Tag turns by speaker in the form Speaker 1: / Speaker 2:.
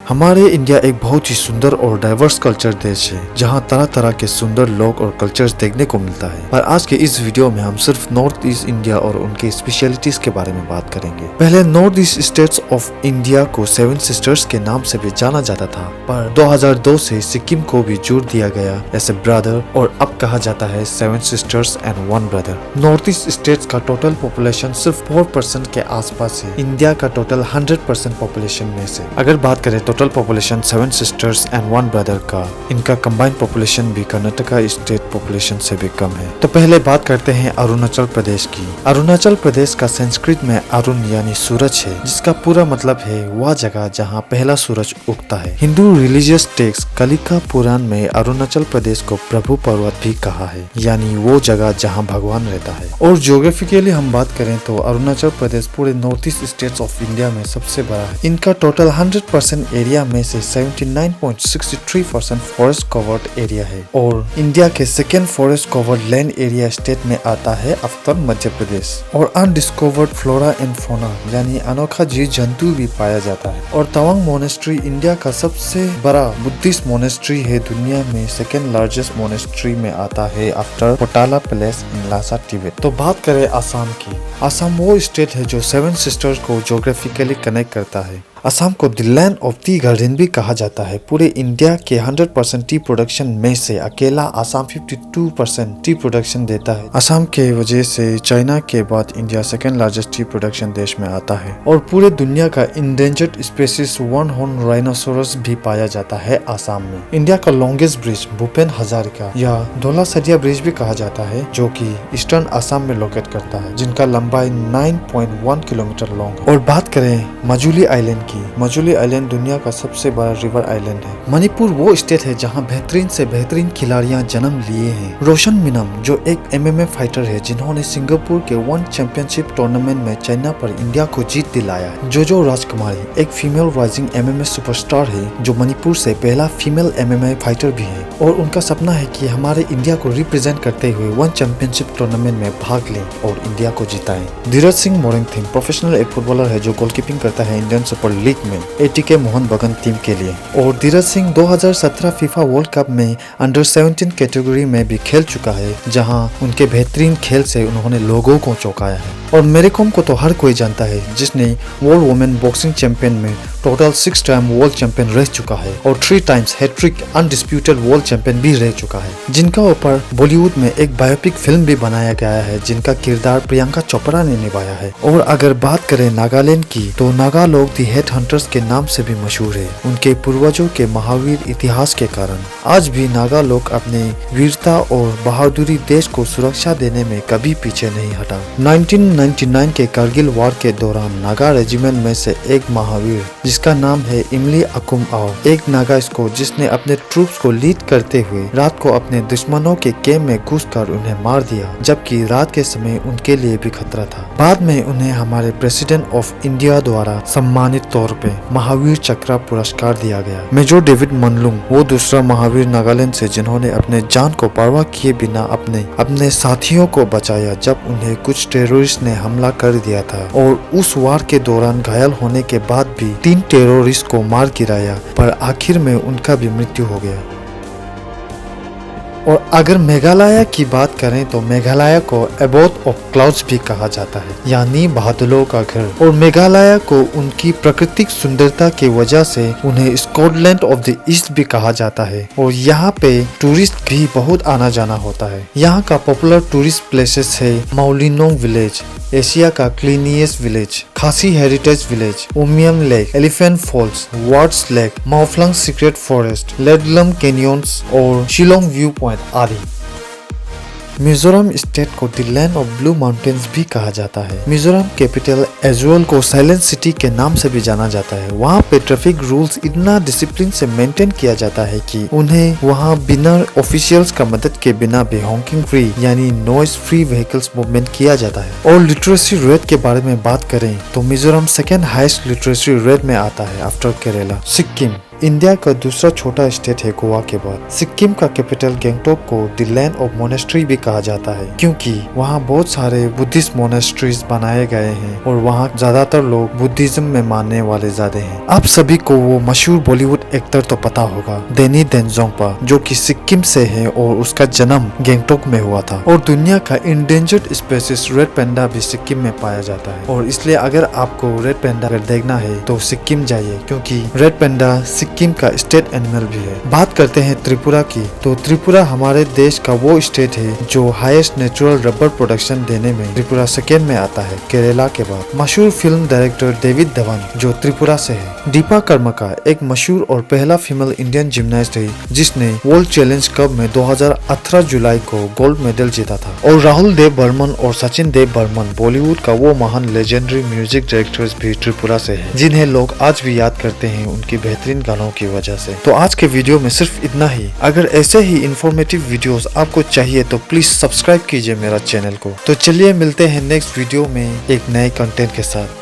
Speaker 1: हमारे इंडिया एक बहुत ही सुंदर और डाइवर्स कल्चर देश है जहाँ तरह तरह के सुंदर लोग और कल्चर्स देखने को मिलता है। पर आज के इस वीडियो में हम सिर्फ नॉर्थ ईस्ट इंडिया और उनके स्पेशलिटीज के बारे में बात करेंगे। पहले north east states of India को सेवन सिस्टर्स के नाम से भी जाना जाता था, पर 2002 से सिक्किम को भी जोड़ दिया गया एज ए ब्रदर और अब कहा जाता है seven sisters and one brother. North east states का टोटल पॉपुलेशन सिर्फ 4% के आसपास है इंडिया का टोटल 100% पॉपुलेशन में से। अगर बात करें total population seven sisters and one brother का, इनका कंबाइंड पॉपुलेशन भी कर्नाटका स्टेट पॉपुलेशन से भी कम है। तो पहले बात करते हैं अरुणाचल प्रदेश की। अरुणाचल प्रदेश का संस्कृत में अरुण यानी सूरज है, जिसका पूरा मतलब है वह जगह जहाँ पहला सूरज उगता है। हिंदू रिलीजियस टेक्स्ट कालिका पुराण में अरुणाचल प्रदेश को प्रभु पर्वत भी कहा है, यानी वो जगह जहाँ भगवान रहता है। और ज्योग्राफिकली हम बात करें तो अरुणाचल प्रदेश पूरे north east states of India में सबसे बड़ा है। इनका टोटल 100% एरिया में से 79.63% फॉरेस्ट कवर्ड एरिया है और इंडिया के second forest covered land area state में आता है आफ्टर मध्य प्रदेश। और अनडिस्कवर्ड फ्लोरा एंड फौना यानी अनोखा जीव जंतु भी पाया जाता है। और तवांग मोनेस्ट्री इंडिया का सबसे बड़ा बुद्धिस्ट मोनेस्ट्री है, दुनिया में सेकेंड लार्जेस्ट मोनेस्ट्री में आता है आफ्टर पोटाला पैलेस इन लासा तिब्बत। तो बात करें आसाम की। आसाम वो स्टेट है जो सेवन सिस्टर्स को ज्योग्राफिकली कनेक्ट करता है। असम को the land of tea garden भी कहा जाता है। पूरे इंडिया के 100% टी प्रोडक्शन में से अकेला असम 52% टी प्रोडक्शन देता है। असम के वजह से चाइना के बाद India second largest T production देश में आता है। और पूरे दुनिया का endangered species one horn rhinoceros भी पाया जाता है असम में। इंडिया का लॉन्गेस्ट ब्रिज भूपेन हजारिका या धौला सदिया ब्रिज भी कहा जाता है, जो कि ईस्टर्न असम में लोकेट करता है, जिनका लंबाई 9.1 किलोमीटर लॉन्ग है। और बात करें मजुली आइलैंड की। मजुली आइलैंड दुनिया का सबसे बड़ा रिवर आइलैंड है। मणिपुर वो स्टेट है जहां बेहतरीन से बेहतरीन खिलाड़ियां जन्म लिए हैं। रोशन मिनम जो एक MMA फाइटर है, जिन्होंने सिंगापुर के वन चैंपियनशिप टूर्नामेंट में चाइना पर इंडिया को जीत दिलाया है। जोजो राजकुमारी एक फीमेल राइजिंग MMA सुपरस्टार है, जो मणिपुर से पहला फीमेल MMA फाइटर भी है। और उनका सपना है कि हमारे इंडिया को रिप्रेजेंट करते हुए वन चैंपियनशिप टूर्नामेंट में भाग लें और इंडिया को जिताएं। धीरज सिंह मोरिंगथिम प्रोफेशनल एक फुटबॉलर है जो गोलकीपिंग करता है इंडियन सुपर लीग में ATK मोहन बगान टीम के लिए। और Dheeraj Singh 2017 FIFA world cup में अंडर 17 कैटेगरी में भी खेल चुका है, जहां उनके बेहतरीन खेल से उन्होंने लोगों को चौंकाया है। और मैरी कॉम को तो हर कोई जानता है, जिसने वर्ल्ड वुमेन बॉक्सिंग चैंपियन में टोटल 6 टाइम वर्ल्ड चैंपियन रह चुका है और 3 times hat trick undisputed world champion भी रह चुका है, जिनका ऊपर बॉलीवुड में एक बायोपिक फिल्म भी बनाया गया है, जिनका किरदार प्रियंका चोपड़ा ने निभाया है। और अगर बात करें नागालैंड की, तो नागा लोग दी हेड हंटर्स के नाम से भी मशहूर है, उनके पूर्वजों के महावीर इतिहास के कारण। आज भी नागा लोग अपने वीरता और बहादुरी देश को सुरक्षा देने में कभी पीछे नहीं हटा। 1999 के कारगिल वार के दौरान नागा रेजिमेंट में से एक महावीर, जिसका नाम है इमली अकुम आओ, एक नागा स्क्वाड, जिसने अपने ट्रूप्स को लीड करते हुए रात को अपने दुश्मनों के कैंप में घुसकर उन्हें मार दिया, जबकि रात के समय उनके लिए भी खतरा था। बाद में उन्हें हमारे प्रेसिडेंट ऑफ इंडिया द्वारा सम्मानित तौर पे महावीर चक्र पुरस्कार दिया गया। मेजर डेविड मनलुंग वो दूसरा महावीर नागालैंड से, जिन्होंने अपने जान को परवाह किए बिना अपने साथियों को बचाया जब उन्हें कुछ टेररिस्ट ने हमला कर दिया था। और उस वार के दौरान घायल होने के बाद भी 3 टेररिस्ट को मार गिराया, पर आखिर में उनका भी मृत्यु हो गया। और अगर मेघालय की बात करें तो मेघालय को एबोथ ऑफ क्लाउड्स भी कहा जाता है, यानी बादलों का घर। और मेघालय को उनकी प्राकृतिक सुंदरता की वजह से उन्हें स्कॉटलैंड ऑफ द ईस्ट भी कहा जाता है। और यहाँ पे टूरिस्ट भी बहुत आना जाना होता है। यहाँ का पॉपुलर टूरिस्ट प्लेसेस है माउलिनोंग विलेज, एशिया का cleanest village, Khasi heritage village, Umiam lake, elephant falls, Ward's lake, Mawphlang secret forest, Laitlum canyons और शिलोंग व्यू पॉइंट आदि। मिजोरम स्टेट को the land of blue mountains भी कहा जाता है। मिजोरम कैपिटल एजुअल को साइलेंट सिटी के नाम से भी जाना जाता है। वहाँ पे ट्रैफिक रूल्स इतना डिसिप्लिन से मेंटेन किया जाता है कि उन्हें वहाँ बिना ऑफिशियल्स का मदद के बिना भी हॉकिंग फ्री यानी नॉइस फ्री व्हीकल्स मूवमेंट किया जाता है। और लिटरेसी रेट के बारे में बात करें तो Mizoram second highest literacy rate में आता है आफ्टर केरला। सिक्किम इंडिया का दूसरा छोटा स्टेट है गोवा के बाद। सिक्किम का कैपिटल गैंगटॉक को द लैंड ऑफ मोनेस्ट्री भी कहा जाता है, क्योंकि वहाँ बहुत सारे बुद्धिस्ट मोनेस्ट्रीज बनाए गए हैं और वहाँ ज्यादातर लोग बुद्धिज्म में मानने वाले ज्यादा हैं। आप सभी को वो मशहूर बॉलीवुड एक्टर तो पता होगा, डैनी डेंजोंगपा, जो कि सिक्किम से है और उसका जन्म गैंगटॉक में हुआ था। और दुनिया का इंडेंजर्ड स्पीशीज रेड पैंडा भी सिक्किम में पाया जाता है, और इसलिए अगर आपको रेड पैंडा अगर देखना है तो सिक्किम जाइए, क्योंकि रेड पैंडा सिक्किम का स्टेट एनिमल भी है। बात करते हैं त्रिपुरा की, तो त्रिपुरा हमारे देश का वो स्टेट है जो हाईएस्ट नेचुरल रबर प्रोडक्शन देने में त्रिपुरा सेकेंड में आता है, केरला के बाद। मशहूर फिल्म डायरेक्टर डेविड धवन जो त्रिपुरा से है। दीपा कर्मका एक मशहूर और पहला फीमेल इंडियन जिम्नास्ट है जिसने वर्ल्ड चैलेंज कप में 2018 जुलाई को गोल्ड मेडल जीता था। और राहुल देव बर्मन और सचिन देव बर्मन बॉलीवुड का वो महान लेजेंडरी म्यूजिक डायरेक्टर्स भी त्रिपुरा से है, जिन्हें लोग आज भी याद करते हैं उनकी बेहतरीन गानों की वजह से। तो आज के वीडियो में सिर्फ इतना ही। अगर ऐसे ही इंफॉर्मेटिव वीडियोस आपको चाहिए तो प्लीज सब्सक्राइब कीजिए मेरा चैनल को। तो चलिए मिलते हैं नेक्स्ट वीडियो में एक नए कंटेंट के साथ।